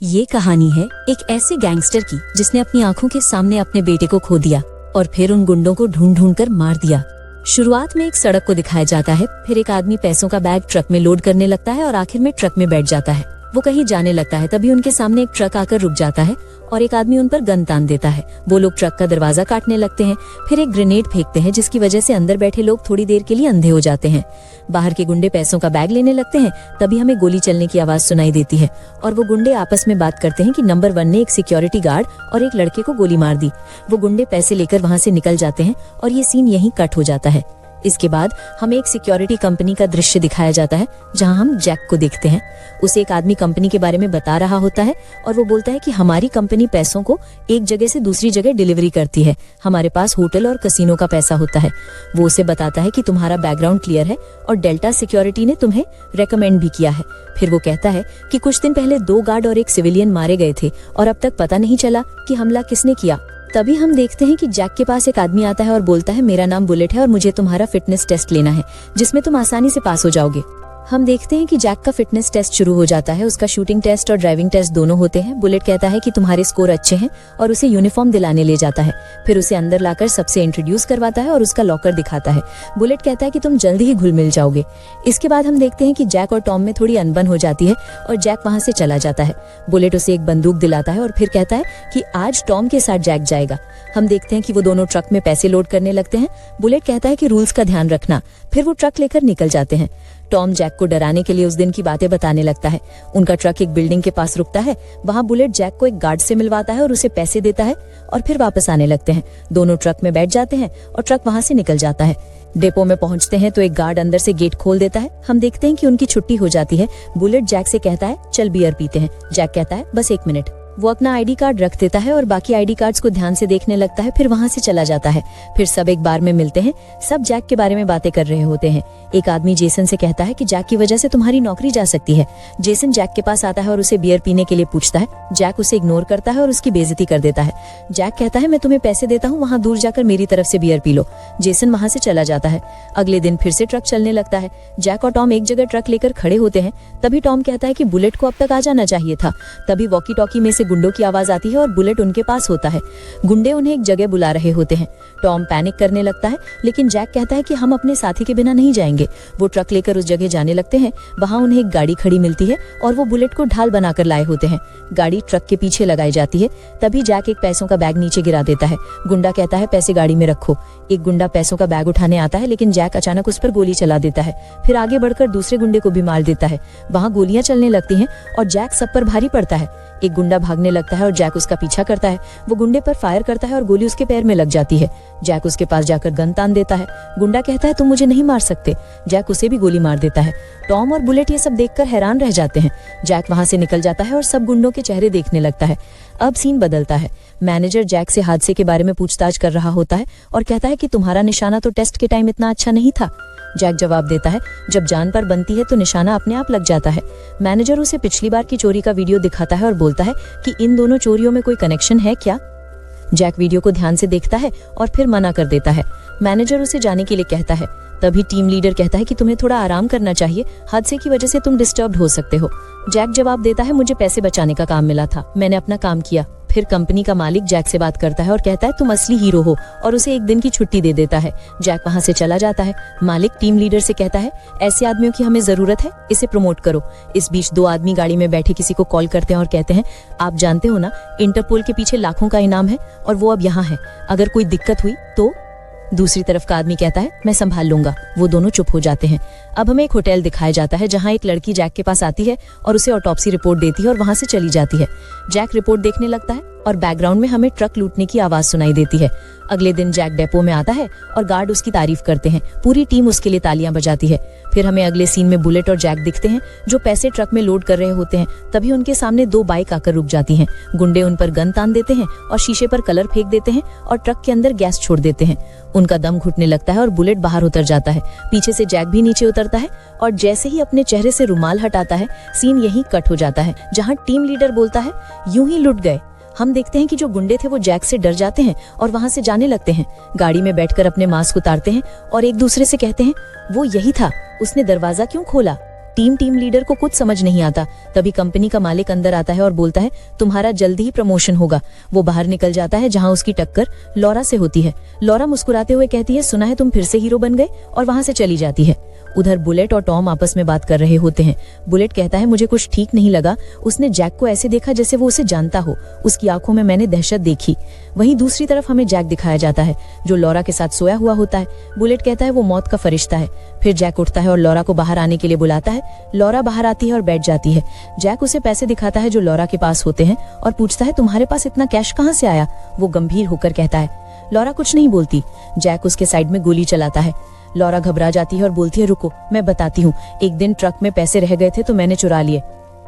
ये कहानी है एक ऐसे गैंगस्टर की जिसने अपनी आंखों के सामने अपने बेटे को खो दिया और फिर उन गुंडों को ढूंढ ढूंढ कर मार दिया। शुरुआत में एक सड़क को दिखाया जाता है, फिर एक आदमी पैसों का बैग ट्रक में लोड करने लगता है और आखिर में ट्रक में बैठ जाता है। वो कहीं जाने लगता है, तभी उनके सामने एक ट्रक आकर रुक जाता है और एक आदमी उन पर गन तान देता है। वो लोग ट्रक का दरवाजा काटने लगते हैं, फिर एक ग्रेनेड फेंकते हैं जिसकी वजह से अंदर बैठे लोग थोड़ी देर के लिए अंधे हो जाते हैं। बाहर के गुंडे पैसों का बैग लेने लगते हैं, तभी हमें गोली चलने की आवाज सुनाई देती है और वो गुंडे आपस में बात करते हैं कि नंबर 1 ने एक सिक्योरिटी गार्ड और एक लड़के को गोली मार दी। वो गुंडे पैसे लेकर वहां से निकल जाते हैं और ये सीन यहीं कट हो जाता है। इसके बाद हमें एक सिक्योरिटी कंपनी का दृश्य दिखाया जाता है जहां हम जैक को देखते हैं। उसे एक आदमी कंपनी के बारे में बता रहा होता है और वो बोलता है कि हमारी कंपनी पैसों को एक जगह से दूसरी जगह डिलीवरी करती है, हमारे पास होटल और कसिनो का पैसा होता है। वो उसे बताता है कि तुम्हारा बैकग्राउंड क्लियर है और डेल्टा सिक्योरिटी ने तुम्हें रेकमेंड भी किया है। फिर वो कहता है कि कुछ दिन पहले 2 गार्ड और एक सिविलियन मारे गए थे और अब तक पता नहीं चला कि हमला किसने किया। तभी हम देखते हैं कि जैक के पास एक आदमी आता है और बोलता है, मेरा नाम बुलेट है और मुझे तुम्हारा फिटनेस टेस्ट लेना है जिसमें तुम आसानी से पास हो जाओगे। हम देखते हैं कि जैक का फिटनेस टेस्ट शुरू हो जाता है। उसका शूटिंग टेस्ट और ड्राइविंग टेस्ट दोनों होते हैं। बुलेट कहता है कि तुम्हारे स्कोर अच्छे हैं और उसे यूनिफॉर्म दिलाने ले जाता है। फिर उसे अंदर लाकर सबसे इंट्रोड्यूस करवाता है और उसका लॉकर दिखाता है। बुलेट कहता है कि तुम जल्दी ही घुल मिल जाओगे। इसके बाद हम देखते हैं कि जैक और टॉम में थोड़ी अनबन हो जाती है और जैक वहां से चला जाता है। बुलेट उसे एक बंदूक दिलाता है और फिर कहता है कि आज टॉम के साथ जैक जाएगा। हम देखते हैं कि वो दोनों ट्रक में पैसे लोड करने लगते हैं। बुलेट कहता है कि रूल्स का ध्यान रखना। फिर वो ट्रक लेकर निकल जाते हैं। टॉम जैक को डराने के लिए उस दिन की बातें बताने लगता है। उनका ट्रक एक बिल्डिंग के पास रुकता है। वहां बुलेट जैक को एक गार्ड से मिलवाता है और उसे पैसे देता है और फिर वापस आने लगते हैं। दोनों ट्रक में बैठ जाते हैं और ट्रक वहां से निकल जाता है। डेपो में पहुंचते हैं तो एक गार्ड अंदर से गेट खोल देता है। हम देखते हैं कि उनकी छुट्टी हो जाती है। बुलेट जैक से कहता है, चल बियर पीते हैं। जैक कहता है, बस 1 मिनट। वो अपना आईडी कार्ड रख देता है और बाकी आईडी कार्ड्स को ध्यान से देखने लगता है, फिर वहां से चला जाता है। फिर सब एक बार में मिलते हैं। सब जैक के बारे में बातें कर रहे होते हैं। एक आदमी जेसन से कहता है कि जैक की वजह से तुम्हारी नौकरी जा सकती है। जेसन जैक के पास आता है और उसे बियर पीने के लिए पूछता है। जैक उसे इग्नोर करता है और उसकी बेइज्जती कर देता है। जैक कहता है, मैं तुम्हें पैसे देता हूँ, वहां दूर जाकर मेरी तरफ से बियर पी लो। जेसन वहां से चला जाता है। अगले दिन फिर से ट्रक चलने लगता है। जैक और टॉम एक जगह ट्रक लेकर खड़े होते हैं। तभी टॉम कहता है कि बुलेट को अब तक आ जाना चाहिए था। तभी वॉकी टॉकी में से गुंडों की आवाज आती है और बुलेट उनके पास होता है। गुंडे उन्हें एक जगह बुला रहे होते हैं। टॉम पैनिक करने लगता है, लेकिन जैक कहता है कि हम अपने साथी के बिना नहीं जाएंगे। वो ट्रक लेकर उस जगह जाने लगते हैं। वहां उन्हें एक गाड़ी खड़ी मिलती है और वो बुलेट को ढाल बनाकर लाए होते हैं। गाड़ी ट्रक के पीछे लगाई जाती है। तभी जैक एक पैसों का बैग नीचे गिरा देता है। गुंडा कहता है, पैसे गाड़ी में रखो। एक गुंडा पैसों का बैग उठाने आता है, लेकिन जैक अचानक उस पर गोली चला देता है। फिर आगे बढ़कर दूसरे गुंडे को भी मार देता है। वहां गोलियां चलने लगती हैं और जैक सब पर भारी पड़ता है। एक गुंडा भागने लगता है और जैक उसका पीछा करता है। वो गुंडे पर फायर करता है और गोली उसके पैर में लग जाती है। जैक उसके पास जाकर गन तान देता है। गुंडा कहता है, तुम मुझे नहीं मार सकते। जैक उसे भी गोली मार देता है। टॉम और बुलेट ये सब देखकर हैरान रह जाते हैं। जैक वहां से निकल जाता है और सब गुंडों के चेहरे देखने लगता है। अब सीन बदलता है। मैनेजर जैक से हादसे के बारे में पूछताछ कर रहा होता है और कहता है कि तुम्हारा निशाना तो टेस्ट के टाइम इतना अच्छा नहीं था। जैक जवाब देता है, जब जान पर बनती है तो निशाना अपने आप लग जाता है। मैनेजर उसे पिछली बार की चोरी का वीडियो दिखाता है और बोलता है कि इन दोनों चोरियों में कोई कनेक्शन है क्या। जैक वीडियो को ध्यान से देखता है और फिर मना कर देता है। मैनेजर उसे जाने के लिए कहता है। तभी टीम लीडर कहता है कि तुम्हें थोड़ा आराम करना चाहिए, हादसे की वजह से तुम डिस्टर्ब्ड हो सकते हो। जैक जवाब देता है, मुझे पैसे बचाने का काम मिला था, मैंने अपना काम किया। फिर कंपनी का मालिक जैक से बात करता है और कहता है, तुम असली हीरो हो, और उसे 1 दिन की छुट्टी दे देता है। जैक वहां से चला जाता है। मालिक टीम लीडर से कहता है, ऐसे आदमियों की हमें जरूरत है, इसे प्रमोट करो। इस बीच 2 आदमी गाड़ी में बैठे किसी को कॉल करते हैं और कहते हैं, आप जानते हो ना, इंटरपोल के पीछे लाखों का इनाम है और वो अब यहाँ है, अगर कोई दिक्कत हुई तो। दूसरी तरफ का आदमी कहता है, मैं संभाल लूंगा। वो दोनों चुप हो जाते हैं। अब हमें एक होटल दिखाया जाता है जहां एक लड़की जैक के पास आती है और उसे ऑटोप्सी रिपोर्ट देती है और वहां से चली जाती है। जैक रिपोर्ट देखने लगता है और बैकग्राउंड में हमें ट्रक लूटने की आवाज सुनाई देती है। अगले दिन जैक डेपो में आता है और गार्ड उसकी तारीफ करते हैं। पूरी टीम उसके लिए तालियां बजाती है। फिर हमें अगले सीन में बुलेट और जैक दिखते हैं जो पैसे ट्रक में लोड कर रहे होते हैं। तभी उनके सामने 2 बाइक आकर रुक जाती हैं। गुंडे उन पर गन तान देते हैं और शीशे पर कलर फेंक देते हैं और ट्रक के अंदर गैस छोड़ देते हैं। उनका दम घुटने लगता है और बुलेट बाहर उतर जाता है। पीछे से जैक भी नीचे उतरता है और जैसे ही अपने चेहरे से रुमाल हटाता है, सीन यहीं कट हो जाता है जहां टीम लीडर बोलता है, यूं ही लुट गए। हम देखते हैं कि जो गुंडे थे वो जैक से डर जाते हैं और वहां से जाने लगते हैं। गाड़ी में बैठकर अपने मास्क उतारते हैं और एक दूसरे से कहते हैं, वो यही था, उसने दरवाजा क्यों खोला। टीम लीडर को कुछ समझ नहीं आता। तभी कंपनी का मालिक अंदर आता है और बोलता है तुम्हारा जल्दी ही प्रमोशन होगा। वो बाहर निकल जाता है जहां उसकी टक्कर लॉरा से होती है। लॉरा मुस्कुराते हुए कहती है सुना है तुम फिर से हीरो बन गए, और वहां से चली जाती है। उधर बुलेट और टॉम आपस में बात कर रहे होते हैं। बुलेट कहता है मुझे कुछ ठीक नहीं लगा, उसने जैक को ऐसे देखा जैसे वो उसे जानता हो, उसकी आंखों में मैंने दहशत देखी। वहीं दूसरी तरफ हमें जैक दिखाया जाता है जो लॉरा के साथ सोया हुआ होता है। बुलेट कहता है वो मौत का फरिश्ता है। फिर जैक उठता है और लॉरा को बाहर आने के लिए बुलाता है। लॉरा बाहर आती है और बैठ जाती है। जैक उसे पैसे दिखाता है जो लॉरा के पास होते हैं और पूछता है तुम्हारे पास इतना कैश कहाँ से आया। वो गंभीर होकर कहता है। लॉरा कुछ नहीं बोलती। जैक उसके साइड में गोली चलाता है। लॉरा घबरा जाती है और बोलती है रुको मैं बताती हूँ, एक दिन ट्रक में पैसे रह गए थे तो मैंने चुरा लिए।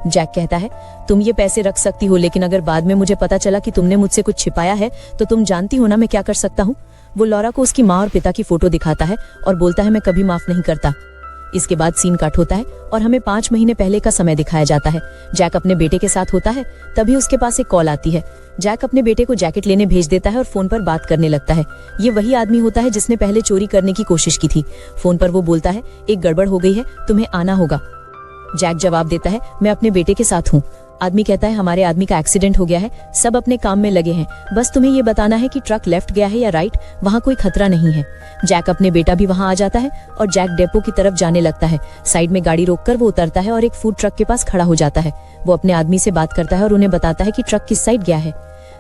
जैक कहता है तुम ये पैसे रख सकती हो, लेकिन अगर बाद में मुझे पता चला कि तुमने मुझसे कुछ छिपाया है तो तुम जानती हो ना मैं क्या कर सकता हूँ। वो लॉरा को उसकी माँ और पिता की फोटो दिखाता है और बोलता है मैं कभी माफ नहीं करता। इसके बाद सीन कट होता है और हमें 5 महीने पहले का समय दिखाया जाता है। जैक अपने बेटे के साथ होता है, तभी उसके पास एक कॉल आती है। जैक अपने बेटे को जैकेट लेने भेज देता है और फोन पर बात करने लगता है। ये वही आदमी होता है जिसने पहले चोरी करने की कोशिश की थी। फोन पर वो बोलता है एक गड़बड़ हो गई है, तुम्हें आना होगा। जैक जवाब देता है मैं अपने बेटे के साथ हूँ। आदमी कहता है हमारे आदमी का एक्सीडेंट हो गया है, सब अपने काम में लगे हैं, बस तुम्हें ये बताना है कि ट्रक लेफ्ट गया है या राइट, वहाँ कोई खतरा नहीं है। जैक अपने बेटा भी वहाँ आ जाता है और जैक डेपो की तरफ जाने लगता है। साइड में गाड़ी रोककर वो उतरता है और एक फूड ट्रक के पास खड़ा हो जाता है। वो अपने आदमी से बात करता है और उन्हें बताता है कि ट्रक किस साइड गया है।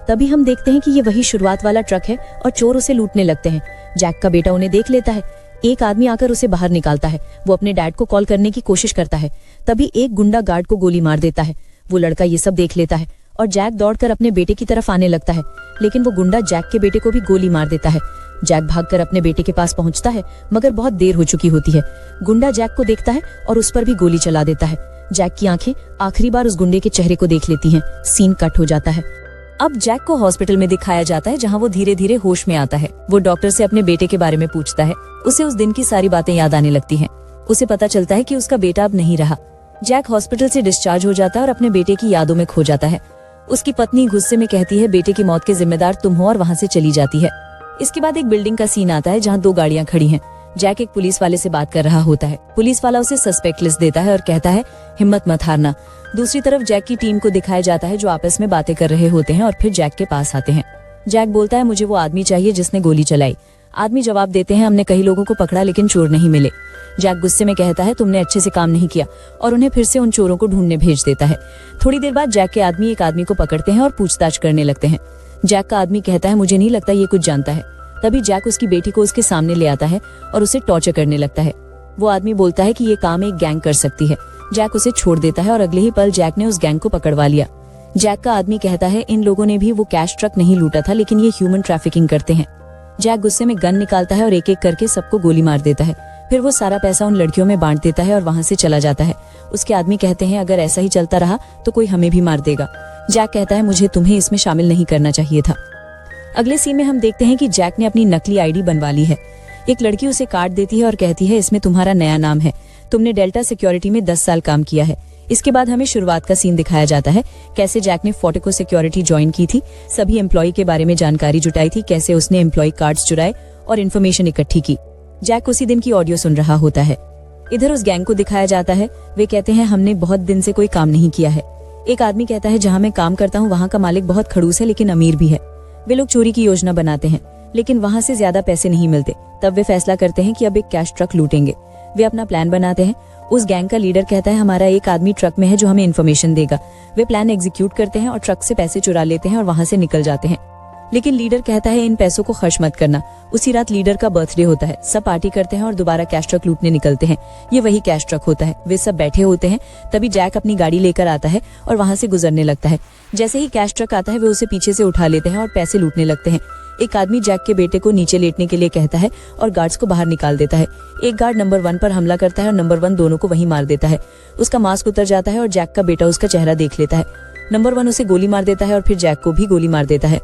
तभी हम देखते हैं कि ये वही शुरुआत वाला ट्रक है और चोर उसे लूटने लगते हैं। जैक का बेटा उन्हें देख लेता है। एक आदमी आकर उसे बाहर निकालता है। वो अपने डैड को कॉल करने की कोशिश करता है। तभी एक गुंडा गार्ड को गोली मार देता है। वो लड़का ये सब देख लेता है और जैक दौड़कर अपने बेटे की तरफ आने लगता है, लेकिन वो गुंडा जैक के बेटे को भी गोली मार देता है। जैक भागकर अपने बेटे के पास पहुंचता है, मगर बहुत देर हो चुकी होती है। गुंडा जैक को देखता है और उस पर भी गोली चला देता है। जैक की आंखें आखिरी बार उस गुंडे के चेहरे को देख लेती हैं। सीन कट हो जाता है। अब जैक को हॉस्पिटल में दिखाया जाता है जहां वो धीरे धीरे होश में आता है। वो डॉक्टर से अपने बेटे के बारे में पूछता है। उसे उस दिन की सारी बातें याद आने लगती हैं। उसे पता चलता है कि उसका बेटा अब नहीं रहा। जैक हॉस्पिटल से डिस्चार्ज हो जाता है और अपने बेटे की यादों में खो जाता है। उसकी पत्नी गुस्से में कहती है बेटे की मौत के जिम्मेदार तुम हो, और वहाँ से चली जाती है। इसके बाद एक बिल्डिंग का सीन आता है जहाँ 2 गाड़ियां खड़ी हैं। जैक एक पुलिस वाले से बात कर रहा होता है। पुलिस वाला उसे सस्पेक्ट लिस्ट देता है और कहता है हिम्मत मत हारना। दूसरी तरफ जैक की टीम को दिखाया जाता है जो आपस में बातें कर रहे होते हैं और फिर जैक के पास आते हैं। जैक बोलता है मुझे वो आदमी चाहिए जिसने गोली चलाई। आदमी जवाब देते हैं हमने कई लोगों को पकड़ा लेकिन चोर नहीं मिले। जैक गुस्से में कहता है तुमने अच्छे से काम नहीं किया, और उन्हें फिर से उन चोरों को ढूंढने भेज देता है। थोड़ी देर बाद जैक के आदमी एक आदमी को पकड़ते हैं और पूछताछ करने लगते हैं। जैक का आदमी कहता है मुझे नहीं लगता ये कुछ जानता है। तभी जैक उसकी बेटी को उसके सामने ले आता है और उसे टॉर्चर करने लगता है। वो आदमी बोलता है कि ये काम एक गैंग कर सकती है। जैक उसे छोड़ देता है और अगले ही पल जैक ने उस गैंग को पकड़वा लिया। जैक का आदमी कहता है इन लोगों ने भी वो कैश ट्रक नहीं लूटा था, लेकिन ये ह्यूमन ट्रैफिकिंग करते हैं। जैक गुस्से में गन निकालता है और एक एक करके सबको गोली मार देता है। फिर वो सारा पैसा उन लड़कियों में बांट देता है और वहां से चला जाता है। उसके आदमी कहते हैं अगर ऐसा ही चलता रहा तो कोई हमें भी मार देगा। जैक कहता है मुझे तुम्हें इसमें शामिल नहीं करना चाहिए था। अगले सीन में हम देखते हैं कि जैक ने अपनी नकली आईडी बनवा ली है। एक लड़की उसे कार्ड देती है और कहती है इसमें तुम्हारा नया नाम है, तुमने डेल्टा सिक्योरिटी में 10 साल काम किया है। इसके बाद हमें शुरुआत का सीन दिखाया जाता है, कैसे जैक ने फोर्टिको सिक्योरिटी ज्वाइन की थी, सभी एम्प्लॉय के बारे में जानकारी जुटाई थी, कैसे उसने एम्प्लॉय कार्ड्स चुराए और इन्फॉर्मेशन इकट्ठी की। जैक उसी दिन की ऑडियो सुन रहा होता है। इधर उस गैंग को दिखाया जाता है। वे कहते हैं हमने बहुत दिन से कोई काम नहीं किया है। एक आदमी कहता है जहाँ मैं काम करता हूँ वहाँ का मालिक बहुत खड़ूस है लेकिन अमीर भी है। वे लोग चोरी की योजना बनाते हैं लेकिन वहाँ से ज्यादा पैसे नहीं मिलते। तब वे फैसला करते हैं कि अब एक कैश ट्रक लूटेंगे। वे अपना प्लान बनाते हैं। उस गैंग का लीडर कहता है हमारा एक आदमी ट्रक में है जो हमें इन्फॉर्मेशन देगा। वे प्लान एग्जीक्यूट करते हैं और ट्रक से पैसे चुरा लेते हैं और वहाँ से निकल जाते हैं। लेकिन लीडर कहता है इन पैसों को खर्च मत करना। उसी रात लीडर का बर्थडे होता है। सब पार्टी करते हैं और दोबारा कैश ट्रक लूटने निकलते हैं। ये वही कैश ट्रक होता है। वे सब बैठे होते हैं। तभी जैक अपनी गाड़ी लेकर आता है और वहां से गुजरने लगता है। जैसे ही कैश ट्रक आता है वे उसे पीछे से उठा लेते हैं और पैसे लूटने लगते हैं। एक आदमी जैक के बेटे को नीचे लेटने के लिए कहता है और गार्ड्स को बाहर निकाल देता है। एक गार्ड नंबर 1 पर हमला करता है और नंबर 1 दोनों को वहीं मार देता है। उसका मास्क उतर जाता है और जैक का बेटा उसका चेहरा देख लेता है। नंबर 1 उसे गोली मार देता है और फिर जैक को भी गोली मार देता है।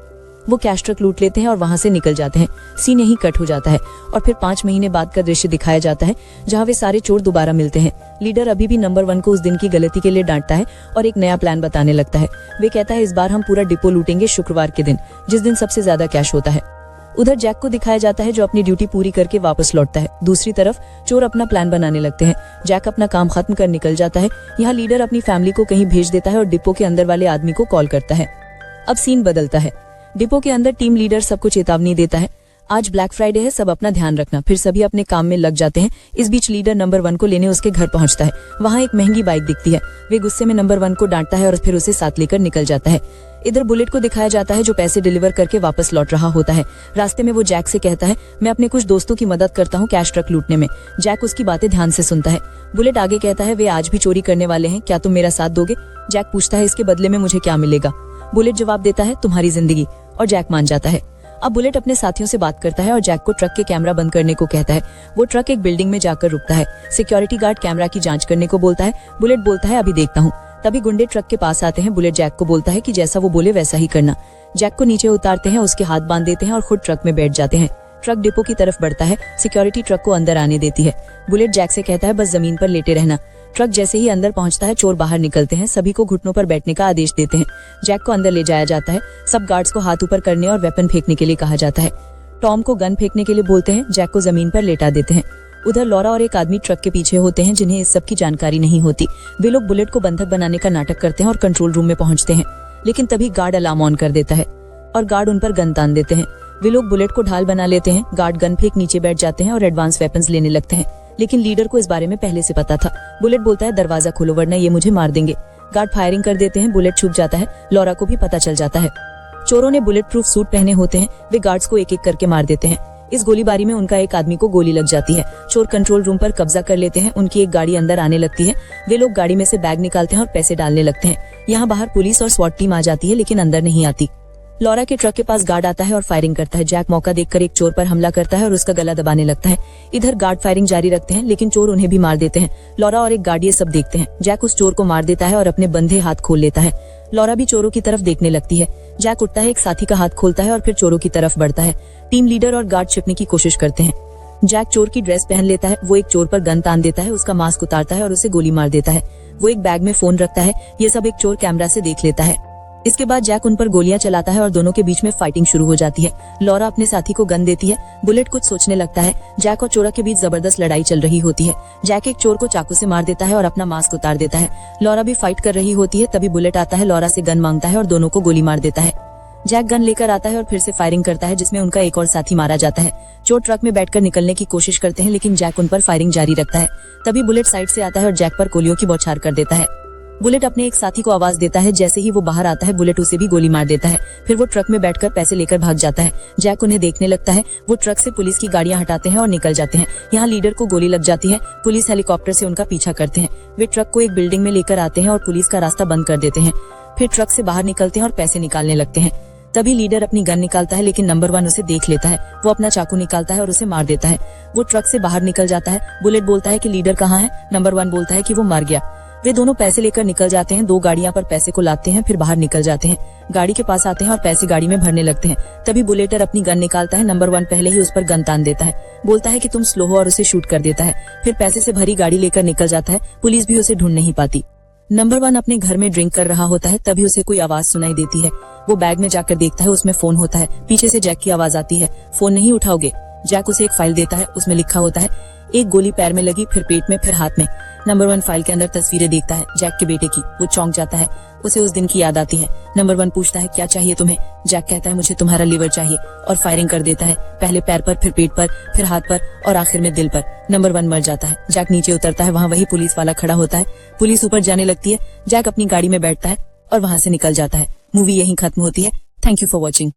वो कैश ट्रक लूट लेते हैं और वहां से निकल जाते हैं। सीन यहीं कट हो जाता है और फिर 5 महीने बाद का दृश्य दिखाया जाता है जहां वे सारे चोर दोबारा मिलते हैं। लीडर अभी भी नंबर 1 को उस दिन की गलती के लिए डांटता है और एक नया प्लान बताने लगता है। वे कहता है इस बार हम पूरा डिपो लूटेंगे शुक्रवार के दिन, जिस दिन सबसे ज्यादा कैश होता है। उधर जैक को दिखाया जाता है जो अपनी ड्यूटी पूरी करके वापस लौटता है। दूसरी तरफ चोर अपना प्लान बनाने लगते हैं। जैक अपना काम खत्म कर निकल जाता है। यहाँ लीडर अपनी फैमिली को कहीं भेज देता है और डिपो के अंदर वाले आदमी को कॉल करता है। अब सीन बदलता है। डिपो के अंदर टीम लीडर सबको चेतावनी देता है, आज ब्लैक फ्राइडे है, सब अपना ध्यान रखना। फिर सभी अपने काम में लग जाते हैं। इस बीच लीडर नंबर 1 को लेने उसके घर पहुंचता है। वहाँ एक महंगी बाइक दिखती है। वे गुस्से में नंबर 1 को डांटता है और फिर उसे साथ लेकर निकल जाता है। इधर बुलेट को दिखाया जाता है जो पैसे डिलीवर करके वापस लौट रहा होता है। रास्ते में वो जैक से कहता है, मैं अपने कुछ दोस्तों की मदद करता हूँ कैश ट्रक लूटने में। जैक उसकी बातें ध्यान से सुनता है। बुलेट आगे कहता है, वे आज भी चोरी करने वाले हैं, क्या तुम मेरा साथ दोगे? जैक पूछता है, इसके बदले में मुझे क्या मिलेगा? बुलेट जवाब देता है, तुम्हारी जिंदगी, और जैक मान जाता है। अब बुलेट अपने साथियों से बात करता है और जैक को ट्रक के कैमरा बंद करने को कहता है। वो ट्रक एक बिल्डिंग में जाकर रुकता है। सिक्योरिटी गार्ड कैमरा की जांच करने को बोलता है। बुलेट बोलता है, अभी देखता हूँ। तभी गुंडे ट्रक के पास आते हैं। बुलेट जैक को बोलता है कि जैसा वो बोले वैसा ही करना। जैक को नीचे उतारते हैं, उसके हाथ बांध देते हैं और खुद ट्रक में बैठ जाते हैं। ट्रक डिपो की तरफ बढ़ता है। सिक्योरिटी ट्रक को अंदर आने देती है। बुलेट जैक से कहता है, बस जमीन पर लेटे रहना। ट्रक जैसे ही अंदर पहुंचता है, चोर बाहर निकलते हैं। सभी को घुटनों पर बैठने का आदेश देते हैं। जैक को अंदर ले जाया जाता है। सब गार्ड्स को हाथ ऊपर करने और वेपन फेंकने के लिए कहा जाता है। टॉम को गन फेंकने के लिए बोलते हैं। जैक को जमीन पर लेटा देते हैं। उधर लॉरा और एक आदमी ट्रक के पीछे होते हैं जिन्हें इस सब की जानकारी नहीं होती। वे लोग बुलेट को बंधक बनाने का नाटक करते हैं और कंट्रोल रूम में पहुंचते हैं। लेकिन तभी गार्ड अलार्म ऑन कर देता है और गार्ड उन पर गन तान देते हैं। वे लोग बुलेट को ढाल बना लेते हैं। गार्ड गन फेंक नीचे बैठ जाते हैं और एडवांस वेपन्स लेने लगते हैं। लेकिन लीडर को इस बारे में पहले से पता था। बुलेट बोलता है, दरवाजा खोलो वरना ये मुझे मार देंगे। गार्ड फायरिंग कर देते हैं। बुलेट छुप जाता है। लॉरा को भी पता चल जाता है। चोरों ने बुलेट प्रूफ सूट पहने होते हैं। वे गार्ड्स को एक एक करके मार देते हैं। इस गोलीबारी में उनका एक आदमी को गोली लग जाती है। चोर कंट्रोल रूम पर कब्जा कर लेते हैं। उनकी एक गाड़ी अंदर आने लगती है। वे लोग गाड़ी में से बैग निकालते हैं और पैसे डालने लगते हैं। यहाँ बाहर पुलिस और स्वॉट टीम आ जाती है लेकिन अंदर नहीं आती। लॉरा के ट्रक के पास गार्ड आता है और फायरिंग करता है। जैक मौका देखकर एक चोर पर हमला करता है और उसका गला दबाने लगता है। इधर गार्ड फायरिंग जारी रखते हैं लेकिन चोर उन्हें भी मार देते हैं। लॉरा और एक गार्ड ये सब देखते हैं। जैक उस चोर को मार देता है और अपने बंधे हाथ खोल लेता है। लॉरा भी चोरों की तरफ देखने लगती है। जैक उठता है, एक साथी का हाथ खोलता है और फिर चोरों की तरफ बढ़ता है। टीम लीडर और गार्ड छिपने की कोशिश करते हैं। जैक चोर की ड्रेस पहन लेता है। वो एक चोर पर गन तान देता है, उसका मास्क उतारता है और उसे गोली मार देता है। वो एक बैग में फोन रखता है। ये सब एक चोर कैमरा से देख लेता है। इसके बाद जैक उन पर गोलियां चलाता है और दोनों के बीच में फाइटिंग शुरू हो जाती है। लॉरा अपने साथी को गन देती है। बुलेट कुछ सोचने लगता है। जैक और चोरा के बीच जबरदस्त लड़ाई चल रही होती है। जैक एक चोर को चाकू से मार देता है और अपना मास्क उतार देता है। लॉरा भी फाइट कर रही होती है। तभी बुलेट आता है, लॉरा से गन मांगता है और दोनों को गोली मार देता है। जैक गन लेकर आता है और फिर से फायरिंग करता है जिसमें उनका एक और साथी मारा जाता है। चोर ट्रक में बैठकर निकलने की कोशिश करते हैं लेकिन जैक उन पर फायरिंग जारी रखता है। तभी बुलेट साइड से आता है और जैक पर गोलियों की बौछार कर देता है। बुलेट अपने एक साथी को आवाज देता है। जैसे ही वो बाहर आता है, बुलेट उसे भी गोली मार देता है। फिर वो ट्रक में बैठकर पैसे लेकर भाग जाता है। जैक उन्हें देखने लगता है। वो ट्रक से पुलिस की गाड़ियां हटाते हैं और निकल जाते हैं। यहाँ लीडर को गोली लग जाती है। पुलिस हेलीकॉप्टर से उनका पीछा करते हैं। वे ट्रक को एक बिल्डिंग में लेकर आते हैं और पुलिस का रास्ता बंद कर देते हैं। फिर ट्रक से बाहर निकलते हैं और पैसे निकालने लगते हैं। तभी लीडर अपनी गन निकालता है लेकिन नंबर 1 उसे देख लेता है। वो अपना चाकू निकालता है और उसे मार देता है। वो ट्रक से बाहर निकल जाता है। बुलेट बोलता है कि लीडर कहाँ है? नंबर 1 बोलता है कि वो मर गया। वे दोनों पैसे लेकर निकल जाते हैं। 2 गाड़ियां पर पैसे को लाते हैं, फिर बाहर निकल जाते हैं। गाड़ी के पास आते हैं और पैसे गाड़ी में भरने लगते हैं। तभी बुलेटर अपनी गन निकालता है। नंबर 1 पहले ही उस पर गन तान देता है। बोलता है कि तुम स्लो हो और उसे शूट कर देता है। फिर पैसे से भरी गाड़ी लेकर निकल जाता है। पुलिस भी उसे ढूंढ नहीं पाती। नंबर 1 अपने घर में ड्रिंक कर रहा होता है। तभी उसे कोई आवाज सुनाई देती है। वो बैग में जाकर देखता है, उसमें फोन होता है। पीछे से जैक की आवाज आती है, फोन नहीं उठाओगे? जैक उसे एक फाइल देता है। उसमें लिखा होता है, एक गोली पैर में लगी, फिर पेट में, फिर हाथ में। नंबर 1 फाइल के अंदर तस्वीरें देखता है जैक के बेटे की। वो चौंक जाता है। उसे उस दिन की याद आती है। नंबर 1 पूछता है, क्या चाहिए तुम्हें? जैक कहता है, मुझे तुम्हारा लीवर चाहिए, और फायरिंग कर देता है। पहले पैर पर, फिर पेट पर, फिर हाथ पर और आखिर में दिल पर। नंबर 1 मर जाता है। जैक नीचे उतरता है। वहाँ वही पुलिस वाला खड़ा होता है। पुलिस ऊपर जाने लगती है। जैक अपनी गाड़ी में बैठता है और वहाँ से निकल जाता है। मूवी यहीं खत्म होती है। Thank you for watching.